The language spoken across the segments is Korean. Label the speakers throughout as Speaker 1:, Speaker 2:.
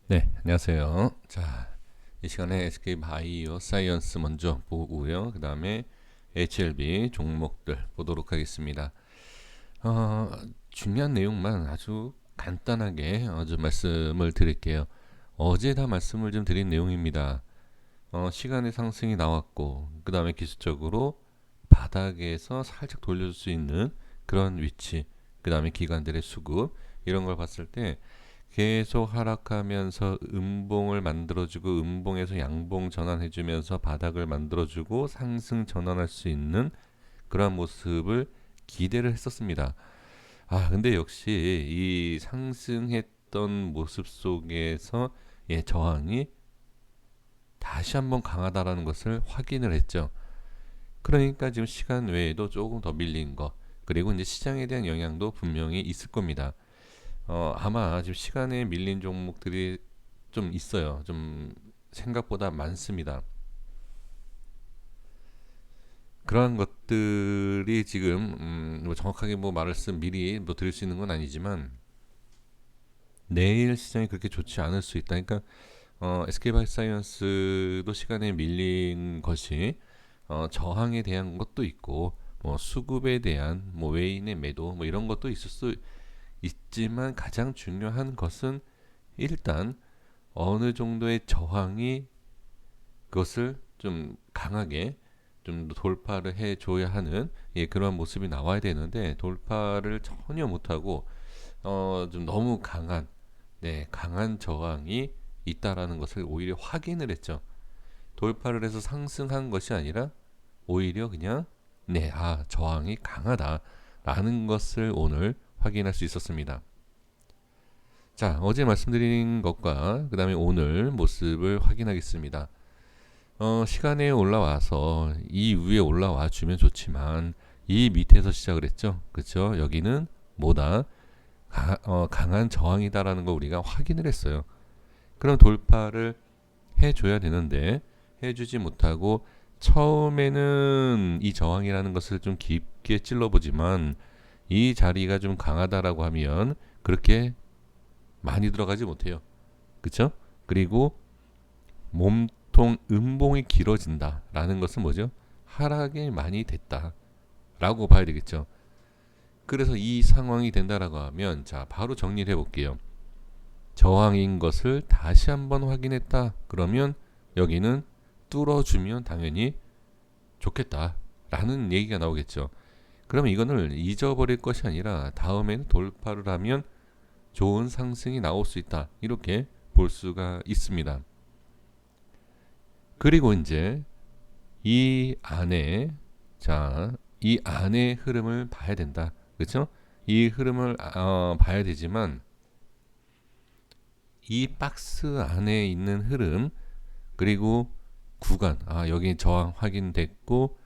Speaker 1: 네, 안녕하세요. 자, 이 시간에 SK 바이오 사이언스 먼저 보고요. 그 다음에 HLB 종목들 보도록 하겠습니다. 어, 중요한 내용만 아주 간단하게 좀 말씀을 드릴게요. 어제 다 말씀을 좀 드린 내용입니다. 시간의 상승이 나왔고, 그 다음에 기술적으로 바닥에서 살짝 돌려줄 수 있는 그런 위치, 그 다음에 기관들의 수급, 이런 걸 봤을 때 계속 하락하면서 음봉을 만들어주고 음봉에서 양봉 전환해주면서 바닥을 만들어주고 상승 전환할 수 있는 그러한 모습을 기대를 했었습니다. 근데 역시 이 상승했던 모습 속에서 저항이 다시 한번 강하다라는 것을 확인을 했죠. 그러니까 지금 시간 외에도 조금 더 밀린 거, 그리고 이제 시장에 대한 영향도 분명히 있을 겁니다. 아마 지금 시간에 밀린 종목들이 좀 있어요. 좀 생각보다 많습니다. 그러한 것들이 지금 뭐 정확하게 뭐 말씀 미리 뭐 드릴 수 있는 건 아니지만 내일 시장이 그렇게 좋지 않을 수 있다. 그러니까 SK바이오사이언스도 시간에 밀린 것이 저항에 대한 것도 있고 뭐 수급에 대한 뭐 외인의 매도 뭐 이런 것도 있을 수 있지만 가장 중요한 것은 일단 어느 정도의 저항이 그것을 좀 강하게 좀 돌파를 해줘야 하는 그런 모습이 나와야 되는데 돌파를 전혀 못하고 좀 너무 강한 강한 저항이 있다라는 것을 오히려 확인을 했죠. 돌파를 해서 상승한 것이 아니라 오히려 그냥 저항이 강하다라는 것을 오늘 확인할 수 있었습니다. 자, 어제 말씀드린 것과 그 다음에 오늘 모습을 확인하겠습니다. 시간에 올라와서 이 위에 올라와 주면 좋지만 이 밑에서 시작을 했죠. 그렇죠? 여기는 뭐다? 강한 저항이다라는 거 우리가 확인을 했어요. 그럼 돌파를 해줘야 되는데 해주지 못하고 처음에는 이 저항이라는 것을 좀 깊게 찔러보지만 이 자리가 좀 강하다라고 하면 그렇게 많이 들어가지 못해요. 그쵸? 그리고 몸통 음봉이 길어진다라는 것은 뭐죠? 하락이 많이 됐다라고 봐야 되겠죠. 그래서 이 상황이 된다라고 하면 자 바로 정리를 해볼게요. 저항인 것을 다시 한번 확인했다. 그러면 여기는 뚫어주면 당연히 좋겠다라는 얘기가 나오겠죠. 그러면 이거를 잊어버릴 것이 아니라 다음에는 돌파를 하면 좋은 상승이 나올 수 있다. 이렇게 볼 수가 있습니다. 그리고 이제 이 안에 이 안의 흐름을 봐야 된다. 그렇죠? 이 흐름을 봐야 되지만 이 박스 안에 있는 흐름 그리고 구간 여기 저항 확인됐고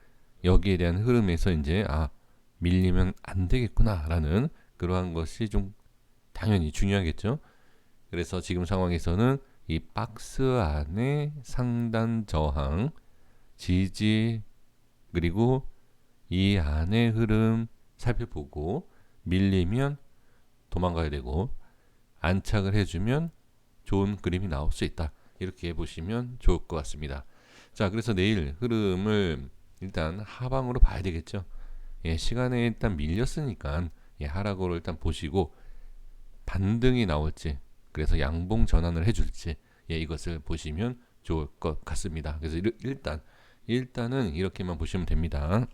Speaker 1: 여기에 대한 흐름에서 이제 밀리면 안 되겠구나라는 그러한 것이 좀 당연히 중요하겠죠. 그래서 지금 상황에서는 이 박스 안에 상단 저항 지지 그리고 이 안의 흐름 살펴보고 밀리면 도망가야 되고 안착을 해주면 좋은 그림이 나올 수 있다. 이렇게 보시면 좋을 것 같습니다. 자, 그래서 내일 흐름을 일단 하방으로 봐야 되겠죠. 시간에 일단 밀렸으니까 하락으로 일단 보시고 반등이 나올지 그래서 양봉 전환을 해줄지 이것을 보시면 좋을 것 같습니다. 그래서 일단은 이렇게만 보시면 됩니다.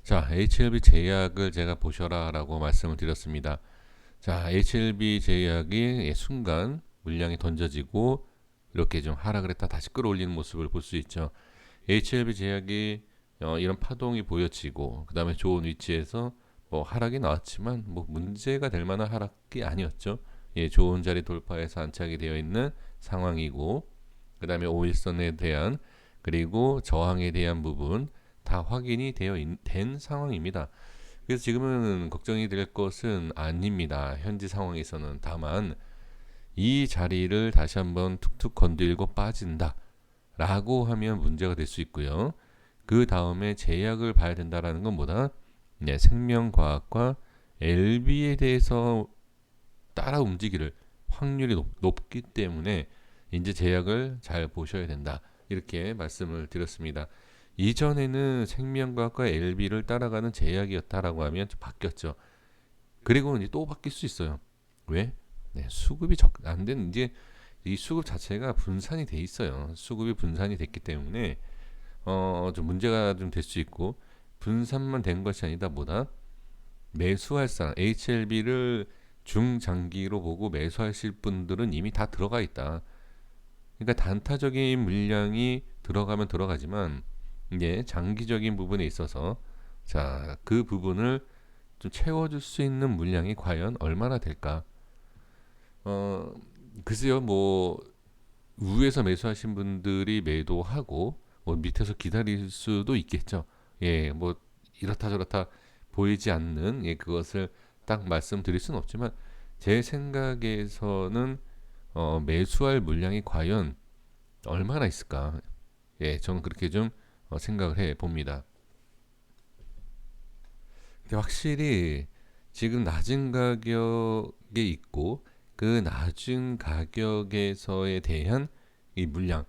Speaker 1: 자, HLB 제약을 제가 보셔라라고 말씀을 드렸습니다. 자, HLB 제약이 순간 물량이 던져지고 이렇게 좀 하락을 했다 다시 끌어올리는 모습을 볼 수 있죠. HLB 제약이 이런 파동이 보여지고 그 다음에 좋은 위치에서 뭐 하락이 나왔지만 뭐 문제가 될 만한 하락이 아니었죠. 좋은 자리 돌파해서 안착이 되어 있는 상황이고 그 다음에 5일선에 대한 그리고 저항에 대한 부분 다 확인이 된 상황입니다. 그래서 지금은 걱정이 될 것은 아닙니다. 현재 상황에서는 다만 이 자리를 다시 한번 툭툭 건들고 빠진다 라고 하면 문제가 될 수 있고요. 그 다음에 제약을 봐야 된다라는 건 뭐다? 생명과학과 LB에 대해서 따라 움직일 확률이 높기 때문에 이제 제약을 잘 보셔야 된다. 이렇게 말씀을 드렸습니다. 이전에는 생명과학과 LB를 따라가는 제약이었다라고 하면 좀 바뀌었죠. 그리고 이제 또 바뀔 수 있어요. 왜? 네, 수급이 안 되는 이제 이 수급 자체가 분산이 돼 있어요. 수급이 분산이 됐기 때문에 좀 문제가 좀 될 수 있고 분산만 된 것이 아니다 보다 매수할 사람 HLB를 중장기로 보고 매수하실 분들은 이미 다 들어가 있다. 그러니까 단타적인 물량이 들어가면 들어가지만 이제 장기적인 부분에 있어서 자, 그 부분을 좀 채워줄 수 있는 물량이 과연 얼마나 될까? 어, 글쎄요, 뭐 위에서 매수하신 분들이 매도하고 뭐 밑에서 기다릴 수도 있겠죠. 예, 뭐 이렇다 저렇다 보이지 않는 그것을 딱 말씀드릴 수는 없지만 제 생각에서는 매수할 물량이 과연 얼마나 있을까? 예, 저는 그렇게 좀 생각을 해 봅니다. 근데 확실히 지금 낮은 가격에 있고 그 낮은 가격에서에 대한 이 물량,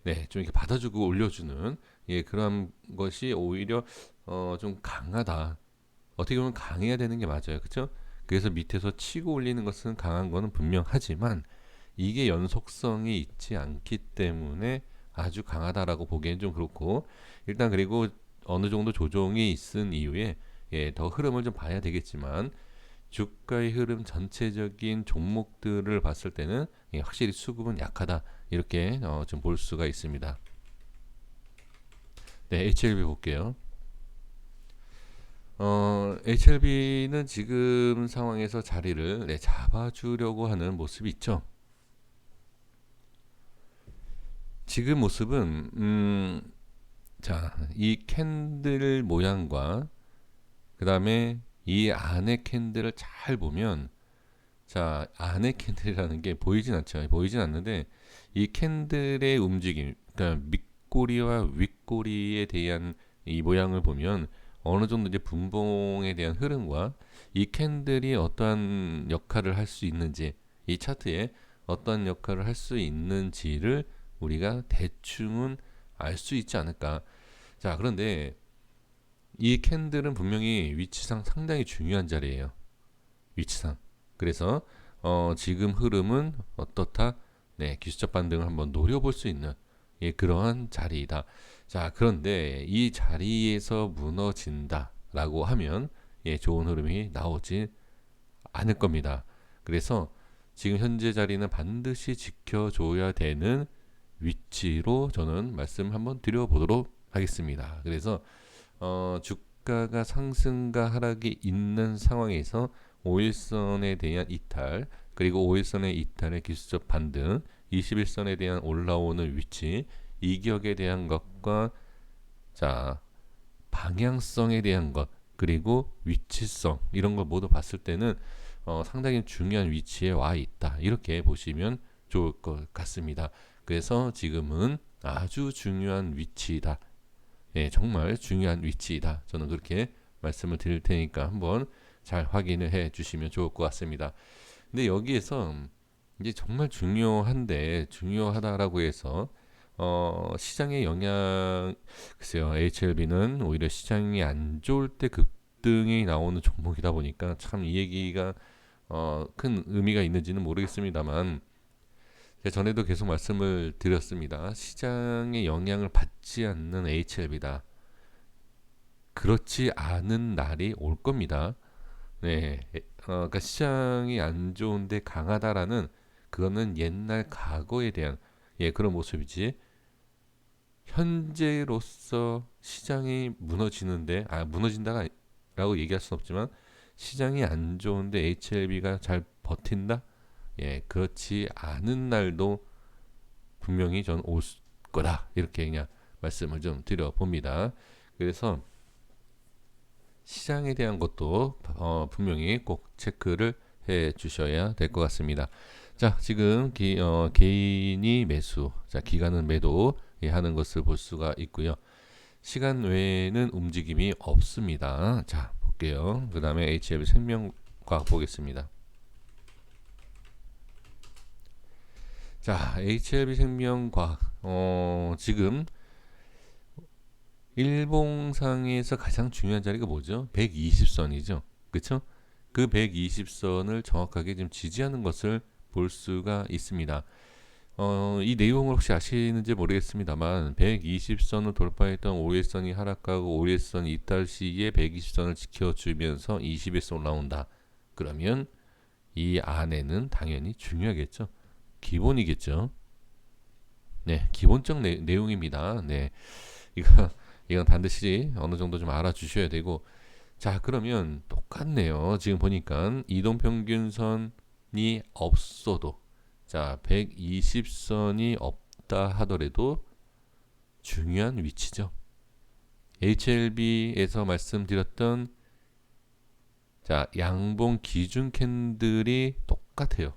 Speaker 1: 네, 좀 이렇게 받아주고 올려주는 그런 것이 오히려 좀 강하다. 어떻게 보면 강해야 되는 게 맞아요, 그렇죠? 그래서 밑에서 치고 올리는 것은 강한 거는 분명하지만 이게 연속성이 있지 않기 때문에 아주 강하다라고 보기엔 좀 그렇고 일단 그리고 어느 정도 조정이 있은 이후에 더 흐름을 좀 봐야 되겠지만 주가의 흐름 전체적인 종목들을 봤을 때는 확실히 수급은 약하다 이렇게 좀 볼 수가 있습니다. 네, HLB 볼게요. HLB는 지금 상황에서 자리를 잡아주려고 하는 모습이 있죠. 지금 모습은 자, 이 캔들 모양과 그 다음에 이 안에 캔들을 잘 보면 자, 안에 캔들이라는 게 보이진 않죠. 보이진 않는데 이 캔들의 움직임, 그러니까 밑꼬리와 윗꼬리에 대한 이 모양을 보면 어느 정도 이제 분봉에 대한 흐름과 이 캔들이 어떠한 역할을 할 수 있는지 이 차트에 어떤 역할을 할 수 있는지를 우리가 대충은 알 수 있지 않을까. 자, 그런데 이 캔들은 분명히 위치상 상당히 중요한 자리예요. 위치상. 그래서 지금 흐름은 어떻다? 네, 기술적 반등을 한번 노려볼 수 있는 그러한 자리이다. 자, 그런데 이 자리에서 무너진다라고 하면 좋은 흐름이 나오지 않을 겁니다. 그래서 지금 현재 자리는 반드시 지켜줘야 되는 위치로 저는 말씀 한번 드려보도록 하겠습니다. 그래서 주가가 상승과 하락이 있는 상황에서 5일선에 대한 이탈 그리고 5일선의 이탈의 기술적 반등 21선에 대한 올라오는 위치 이격에 대한 것과 자 방향성에 대한 것 그리고 위치성 이런 걸 모두 봤을 때는 상당히 중요한 위치에 와 있다 이렇게 보시면 좋을 것 같습니다. 그래서 지금은 아주 중요한 위치다. 예, 정말 중요한 위치이다. 저는 그렇게 말씀을 드릴 테니까 한번 잘 확인을 해 주시면 좋을 것 같습니다. 근데 여기에서 이제 정말 중요하다라고 해서 시장의 영향 글쎄요. HLB는 오히려 시장이 안 좋을 때 급등이 나오는 종목이다 보니까 참 이 얘기가 큰 의미가 있는지는 모르겠습니다만 전에도 계속 말씀을 드렸습니다. 시장의 영향을 받지 않는 HLB다. 그렇지 않은 날이 올 겁니다. 네, 그러니까 시장이 안 좋은데 강하다라는 그거는 옛날 과거에 대한 그런 모습이지. 현재로서 시장이 무너지는데 무너진다라고 얘기할 수는 없지만 시장이 안 좋은데 HLB가 잘 버틴다? 그렇지 않은 날도 분명히 전 올 거다. 이렇게 그냥 말씀을 좀 드려봅니다. 그래서 시장에 대한 것도 분명히 꼭 체크를 해 주셔야 될 것 같습니다. 자, 지금 개인이 매수, 자, 기간은 매도 하는 것을 볼 수가 있고요. 시간 외에는 움직임이 없습니다. 자, 볼게요. 그 다음에 HLB 생명과학 보겠습니다. 자, HLB생명과학 지금 일봉상에서 가장 중요한 자리가 뭐죠? 120선이죠. 그쵸? 그 120선을 정확하게 지금 지지하는 것을 볼 수가 있습니다. 이 내용을 혹시 아시는지 모르겠습니다만 120선을 돌파했던 오일선이 하락하고 오일선 이탈 시에 120선을 지켜주면서 20에서 올라온다. 그러면 이 안에는 당연히 중요하겠죠. 기본이겠죠. 네, 기본적 내용입니다. 네, 이거 이건 반드시 어느 정도 좀 알아주셔야 되고, 자 그러면 똑같네요. 지금 보니까 이동평균선이 없어도, 자 120선이 없다 하더라도 중요한 위치죠. HLB에서 말씀드렸던 자 양봉 기준 캔들이 똑같아요.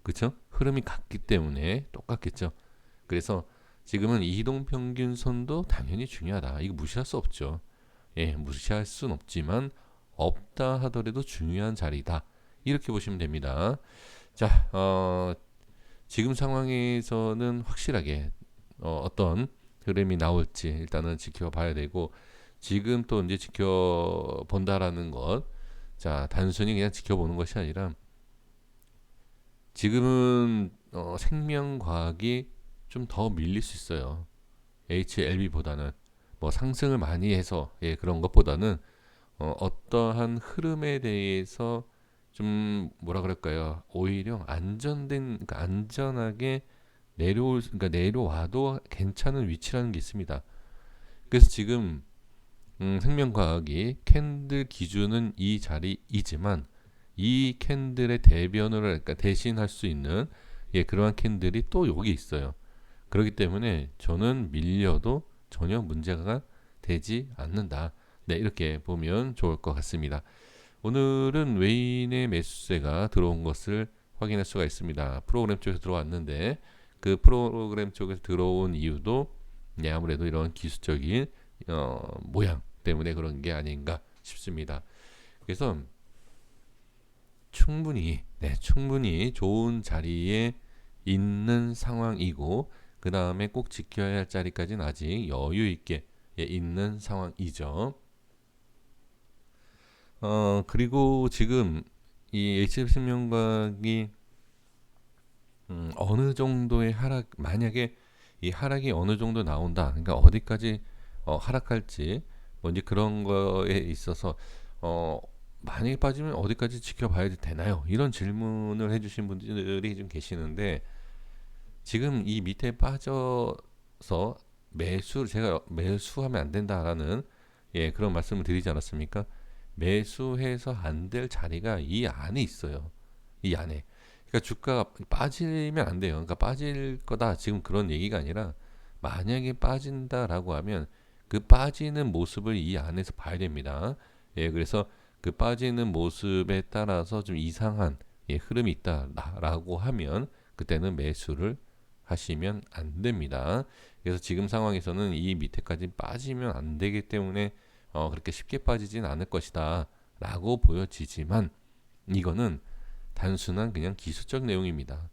Speaker 1: 그쵸? 흐름이 같기 때문에 똑같겠죠. 그래서 지금은 이동평균선도 당연히 중요하다. 이거 무시할 수 없죠. 예, 무시할 수는 없지만 없다 하더라도 중요한 자리다. 이렇게 보시면 됩니다. 자, 지금 상황에서는 확실하게 어떤 흐름이 나올지 일단은 지켜봐야 되고, 지금 또 이제 지켜본다라는 것, 자 단순히 그냥 지켜보는 것이 아니라 지금은 생명과학이 좀 더 밀릴 수 있어요. HLB보다는 뭐 상승을 많이 해서 예, 그런 것보다는 어떠한 흐름에 대해서 좀 뭐라 그럴까요? 오히려 안전된, 그러니까 안전하게 그러니까 내려와도 괜찮은 위치라는 게 있습니다. 그래서 지금 생명과학이 캔들 기준은 이 자리이지만 이 캔들의 대변을, 그러니까 대신할 수 있는 예, 그러한 캔들이 또 여기 있어요. 그렇기 때문에 저는 밀려도 전혀 문제가 되지 않는다. 네, 이렇게 보면 좋을 것 같습니다. 오늘은 외인의 매수세가 들어온 것을 확인할 수가 있습니다. 프로그램 쪽에서 들어왔는데 그 프로그램 쪽에서 들어온 이유도 네, 아무래도 이런 기술적인 모양 때문에 그런 게 아닌가 싶습니다. 그래서 충분히 좋은 자리에 있는 상황이고, 그 다음에 꼭 지켜야 할 자리까지는 아직 여유 있게 있는 상황이죠. 그리고 지금 이 HF생명과학이 어느 정도의 하락, 만약에 이 하락이 어느 정도 나온다, 그러니까 어디까지 하락할지 뭐 이제 그런 거에 있어서 만약에 빠지면 어디까지 지켜봐야 되나요? 이런 질문을 해주신 분들이 좀 계시는데, 지금 이 밑에 빠져서 제가 매수하면 안 된다라는 예, 그런 말씀을 드리지 않았습니까? 매수해서 안 될 자리가 이 안에 있어요. 이 안에. 그러니까 주가가 빠지면 안 돼요. 그러니까 빠질 거다 지금 그런 얘기가 아니라, 만약에 빠진다라고 하면 그 빠지는 모습을 이 안에서 봐야 됩니다. 예, 그래서 그 빠지는 모습에 따라서 좀 이상한 예, 흐름이 있다라고 하면 그때는 매수를 하시면 안 됩니다. 그래서 지금 상황에서는 이 밑에까지 빠지면 안 되기 때문에 그렇게 쉽게 빠지진 않을 것이다 라고 보여지지만, 이거는 단순한 그냥 기술적 내용입니다.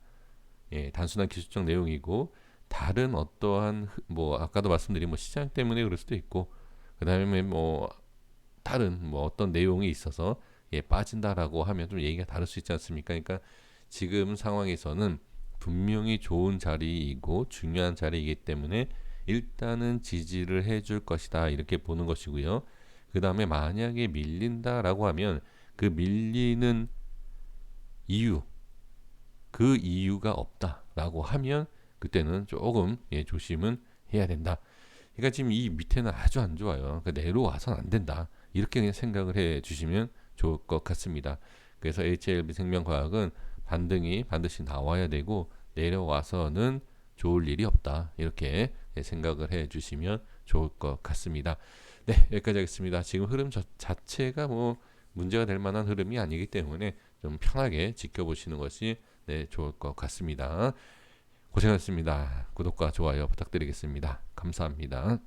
Speaker 1: 예, 단순한 기술적 내용이고, 다른 어떠한 뭐 아까도 말씀드린 뭐 시장 때문에 그럴 수도 있고, 그 다음에 뭐 다른 뭐 어떤 내용이 있어서 예, 빠진다라고 하면 좀 얘기가 다를 수 있지 않습니까? 그러니까 지금 상황에서는 분명히 좋은 자리이고 중요한 자리이기 때문에 일단은 지지를 해줄 것이다, 이렇게 보는 것이고요. 그 다음에 만약에 밀린다라고 하면 그 밀리는 이유, 그 이유가 없다라고 하면 그때는 조금 예, 조심은 해야 된다. 그러니까 지금 이 밑에는 아주 안 좋아요. 그러니까 내려와서는 안 된다. 이렇게 그냥 생각을 해 주시면 좋을 것 같습니다. 그래서 HLB 생명과학은 반등이 반드시 나와야 되고 내려와서는 좋을 일이 없다. 이렇게 생각을 해 주시면 좋을 것 같습니다. 네, 여기까지 하겠습니다. 지금 흐름 자체가 뭐 문제가 될 만한 흐름이 아니기 때문에 좀 편하게 지켜보시는 것이 네, 좋을 것 같습니다. 고생하셨습니다. 구독과 좋아요 부탁드리겠습니다. 감사합니다.